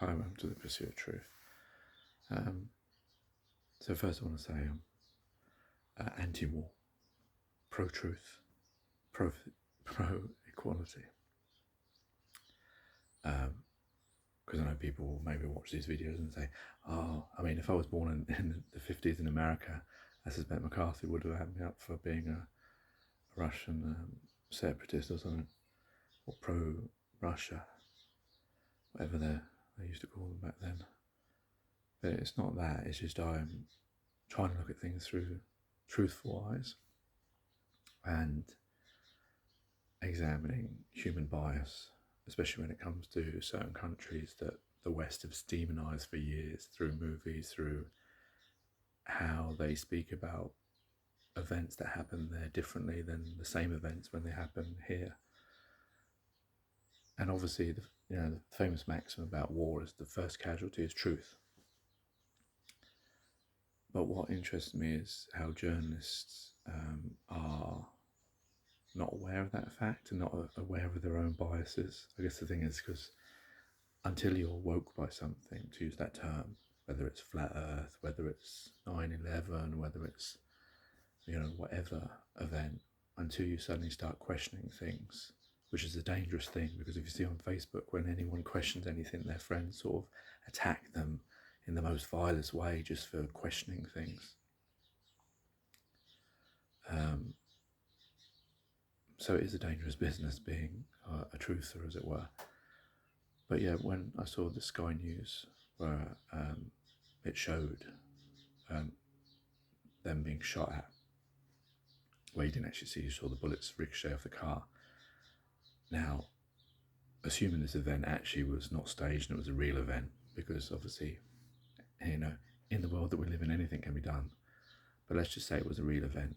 Hi, welcome to the Pursuit of Truth. So first I want to say anti-war, pro-truth, pro-equality. Because I know people will maybe watch these videos and say, oh, I mean, if I was born in the 50s in America, I suspect McCarthy would have had me up for being a Russian separatist or something, or pro-Russia, whatever they used to call them back then. But it's not that, it's just I'm trying to look at things through truthful eyes and examining human bias, especially when it comes to certain countries that the West have demonized for years through movies, through how they speak about events that happen there differently than the same events when they happen here. And obviously, the famous maxim about war is the first casualty is truth. But what interests me is how journalists are not aware of that fact and not aware of their own biases. I guess the thing is because until you're woke by something, to use that term, whether it's flat earth, whether it's 9/11, whether it's, whatever event, until you suddenly start questioning things, which is a dangerous thing, because if you see on Facebook when anyone questions anything, their friends sort of attack them in the most vilest way just for questioning things. So it is a dangerous business being a truther, as it were. But yeah, when I saw the Sky News where it showed them being shot at, where you didn't actually see, you saw the bullets ricochet off the car. Now, assuming this event actually was not staged and it was a real event, because obviously, in the world that we live in, anything can be done. But let's just say it was a real event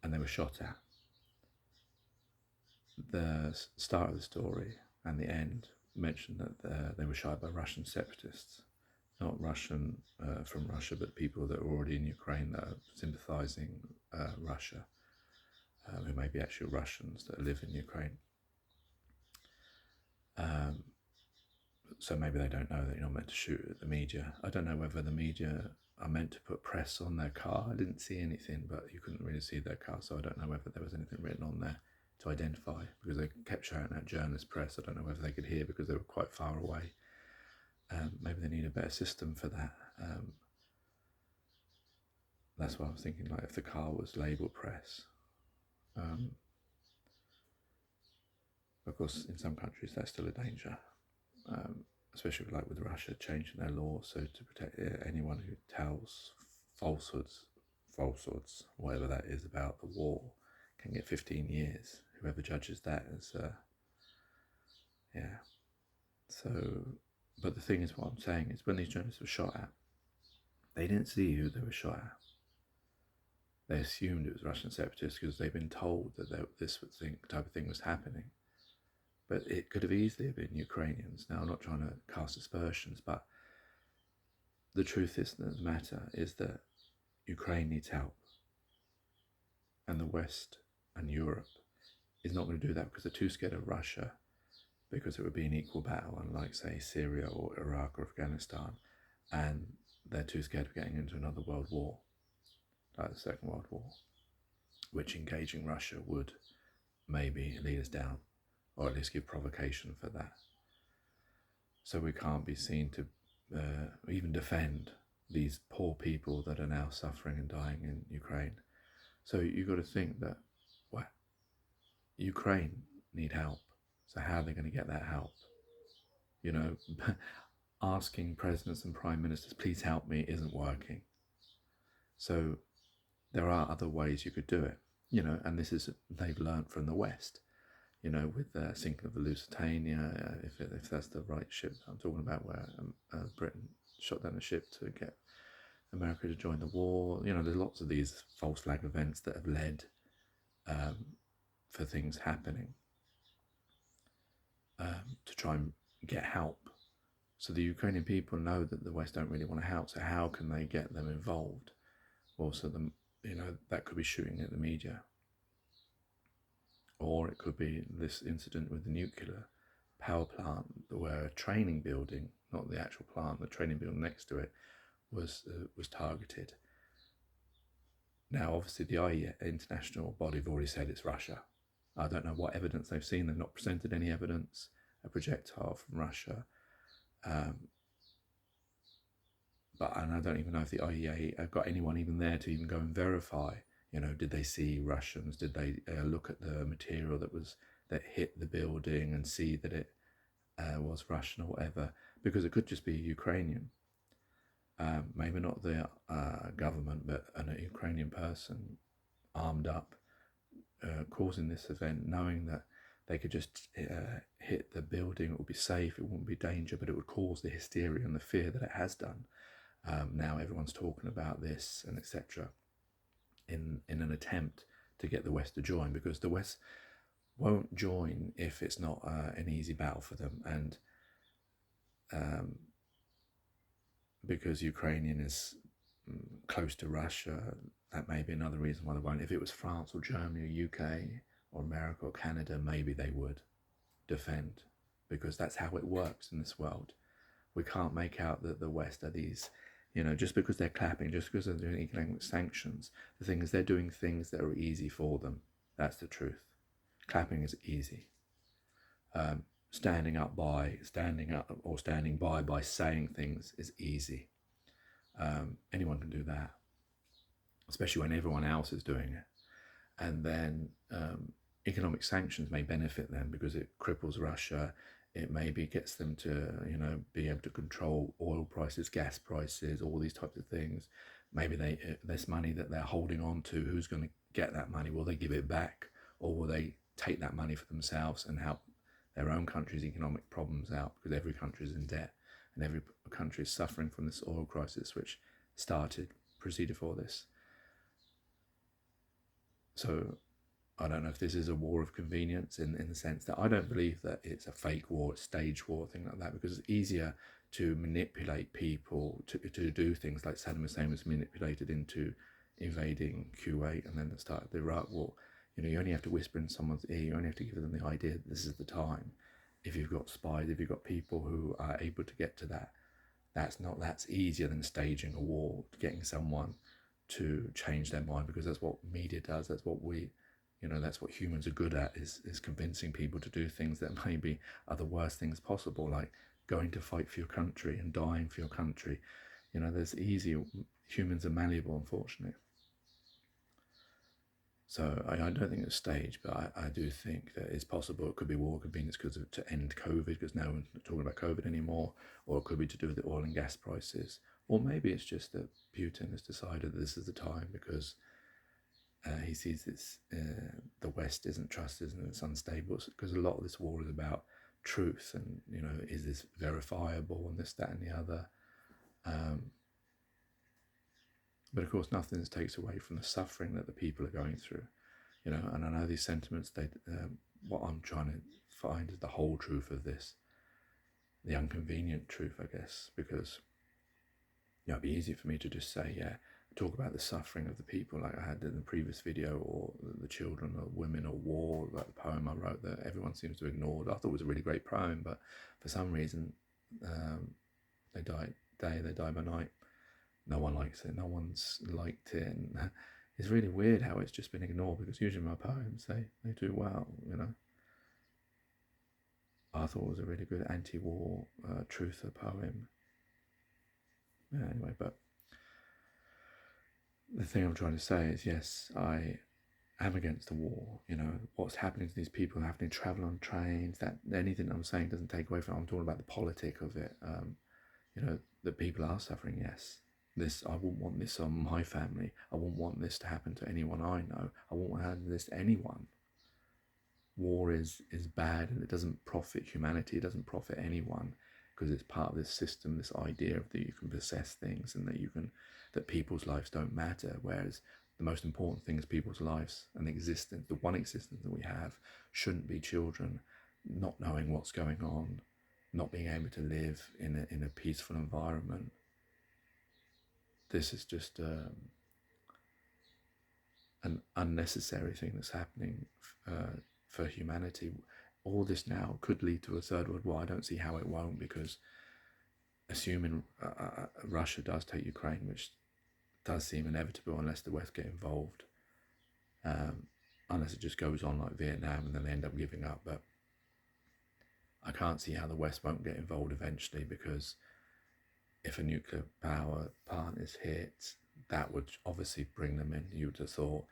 and they were shot at. The start of the story and the end mentioned that they were shot by Russian separatists, not Russian from Russia, but people that are already in Ukraine that are sympathising Russia, who may be actual Russians that live in Ukraine. So maybe they don't know that you're not meant to shoot at the media. I don't know whether the media are meant to put press on their car. I didn't see anything, but you couldn't really see their car, so I don't know whether there was anything written on there to identify, because they kept shouting out journalist press. I don't know whether they could hear because they were quite far away. Maybe they need a better system for that. That's what I was thinking, like if the car was labelled press. Of course, in some countries that's still a danger, especially like with Russia changing their law so to protect anyone who tells falsehoods, whatever that is, about the war can get 15 years. Whoever judges that is, So, but the thing is, what I'm saying is, when these journalists were shot at, they didn't see who they were shot at. They assumed it was Russian separatists because they've been told that this type of thing was happening. But it could have easily been Ukrainians. Now, I'm not trying to cast aspersions, but the truth is that the matter is that Ukraine needs help. And the West and Europe is not going to do that because they're too scared of Russia, because it would be an equal battle, unlike, say, Syria or Iraq or Afghanistan. And they're too scared of getting into another world war, like the Second World War, which engaging Russia would maybe lead us down, or at least give provocation for that. So we can't be seen to even defend these poor people that are now suffering and dying in Ukraine. So you've got to think that, well, Ukraine need help. So how are they going to get that help? Asking presidents and prime ministers, please help me, isn't working. So there are other ways you could do it, and this is, they've learned from the West, with the sinking of the Lusitania, if that's the right ship I'm talking about, where Britain shot down a ship to get America to join the war. There's lots of these false flag events that have led for things happening to try and get help. So the Ukrainian people know that the West don't really want to help, so how can they get them involved? Well, so that could be shooting at the media. Or it could be this incident with the nuclear power plant where a training building, not the actual plant, the training building next to it, was targeted. Now, obviously, the IAEA international body have already said it's Russia. I don't know what evidence they've seen. They've not presented any evidence. A projectile from Russia. And I don't even know if the IAEA have got anyone even there to even go and verify. You know, did they see Russians? Did they look at the material that hit the building and see that it was Russian or whatever? Because it could just be Ukrainian. Maybe not the government, but a Ukrainian person armed up causing this event, knowing that they could just hit the building. It would be safe, it wouldn't be danger, but it would cause the hysteria and the fear that it has done. Now everyone's talking about this and etc. in an attempt to get the West to join, because the West won't join if it's not an easy battle for them, and because Ukrainian is close to Russia, that may be another reason why they won't. If it was France or Germany or UK or America or Canada, maybe they would defend, because that's how it works in this world. We can't make out that the West are these, you know, just because they're clapping, just because they're doing economic sanctions. The thing is, they're doing things that are easy for them. That's the truth. Clapping is easy. Standing up or standing by saying things is easy. Anyone can do that, especially when everyone else is doing it. And then economic sanctions may benefit them because it cripples Russia. It maybe gets them to, you know, be able to control oil prices, gas prices, all these types of things. Maybe this money that they're holding on to, who's going to get that money? Will they give it back, or will they take that money for themselves and help their own country's economic problems out? Because every country is in debt and every country is suffering from this oil crisis, which proceeded for this. So I don't know if this is a war of convenience in the sense that I don't believe that it's a fake war, a stage war, thing like that, because it's easier to manipulate people to do things like Saddam Hussein was manipulated into invading Kuwait and then the start of the Iraq war. You know, you only have to whisper in someone's ear, you only have to give them the idea that this is the time. If you've got spies, if you've got people who are able to get to that, that's easier than staging a war, getting someone to change their mind, because that's what media does, that's what that's what humans are good at, is convincing people to do things that maybe are the worst things possible, like going to fight for your country and dying for your country. You know, humans are malleable, unfortunately. So I don't think it's staged, but I do think that it's possible it could be war convenience to end COVID, because no one's talking about COVID anymore, or it could be to do with the oil and gas prices, or maybe it's just that Putin has decided this is the time because he sees the West isn't trusted and it's unstable, because a lot of this war is about truth and, you know, is this verifiable and this, that and the other. But of course, nothing takes away from the suffering that the people are going through, you know. And I know these sentiments, what I'm trying to find is the whole truth of this, the inconvenient truth, I guess, because, you know, it'd be easy for me to just say, yeah, talk about the suffering of the people like I had in the previous video, or the children or women or war, like the poem I wrote that everyone seems to ignore. I thought it was a really great poem, but for some reason they die day, they die by night. No one likes it, no one's liked it, and it's really weird how it's just been ignored, because usually my poems, they do well, you know. I thought it was a really good anti-war truther poem. Yeah, anyway, but the thing I'm trying to say is, yes, I am against the war. You know, what's happening to these people having to travel on trains, that anything I'm saying doesn't take away from it. I'm talking about the politic of it. You know, that people are suffering, yes. I wouldn't want this on my family. I wouldn't want this to happen to anyone I know. I wouldn't want to happen to this to anyone. War is bad, and it doesn't profit humanity. It doesn't profit anyone, because it's part of this system, this idea of that you can possess things and that people's lives don't matter, whereas the most important thing is people's lives and existence. The one existence that we have shouldn't be children not knowing what's going on, not being able to live in a peaceful environment. This is just an unnecessary thing that's happening for humanity. all this now could lead to a third world war. I don't see how it won't, because assuming Russia does take Ukraine, which does seem inevitable unless the West get involved, unless it just goes on like Vietnam and then they end up giving up. But I can't see how the West won't get involved eventually, because if a nuclear power plant is hit, that would obviously bring them in. You would have thought,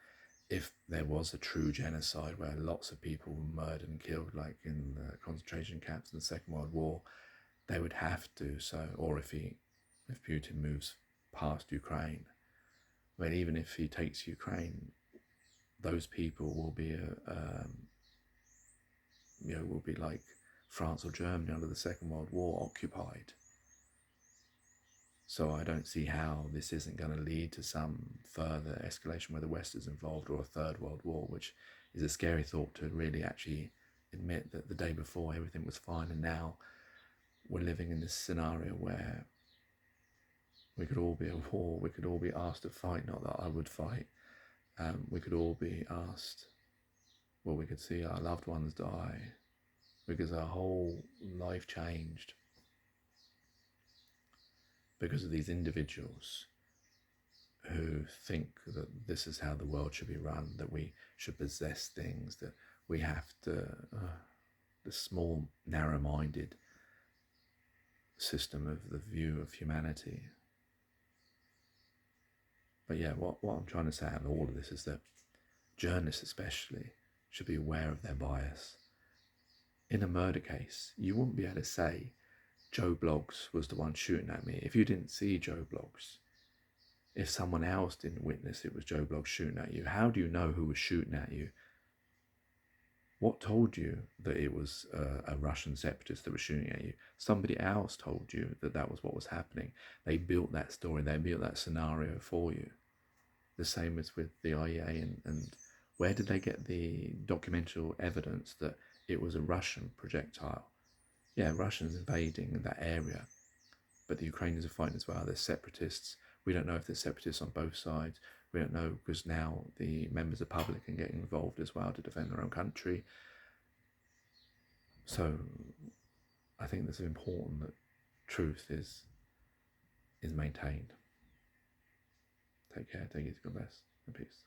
if there was a true genocide where lots of people were murdered and killed, like in the concentration camps in the Second World War, they would have to. So, or if Putin moves past Ukraine, but even if he takes Ukraine, those people will be will be like France or Germany under the Second World War, occupied. So I don't see how this isn't going to lead to some further escalation where the West is involved, or a third world war, which is a scary thought to really actually admit, that the day before everything was fine, and now we're living in this scenario where we could all be at war, we could all be asked to fight, not that I would fight, we could all be asked, well, we could see our loved ones die, because our whole life changed because of these individuals who think that this is how the world should be run, that we should possess things, that we have to, the small, narrow-minded system of the view of humanity. But yeah, what I'm trying to say out of all of this is that journalists especially should be aware of their bias. In a murder case, you wouldn't be able to say Joe Bloggs was the one shooting at me if you didn't see Joe Bloggs. If someone else didn't witness it was Joe Bloggs shooting at you, how do you know who was shooting at you? What told you that it was a Russian separatist that was shooting at you? Somebody else told you that that was what was happening. They built that story, they built that scenario for you. The same as with the IEA, and where did they get the documentary evidence that it was a Russian projectile? Yeah, Russians invading in that area, but the Ukrainians are fighting as well. They're separatists. We don't know if there's separatists on both sides. We don't know, because now the members of the public can get involved as well to defend their own country. So I think it's important that truth is maintained. Take care, take it, God bless, and peace.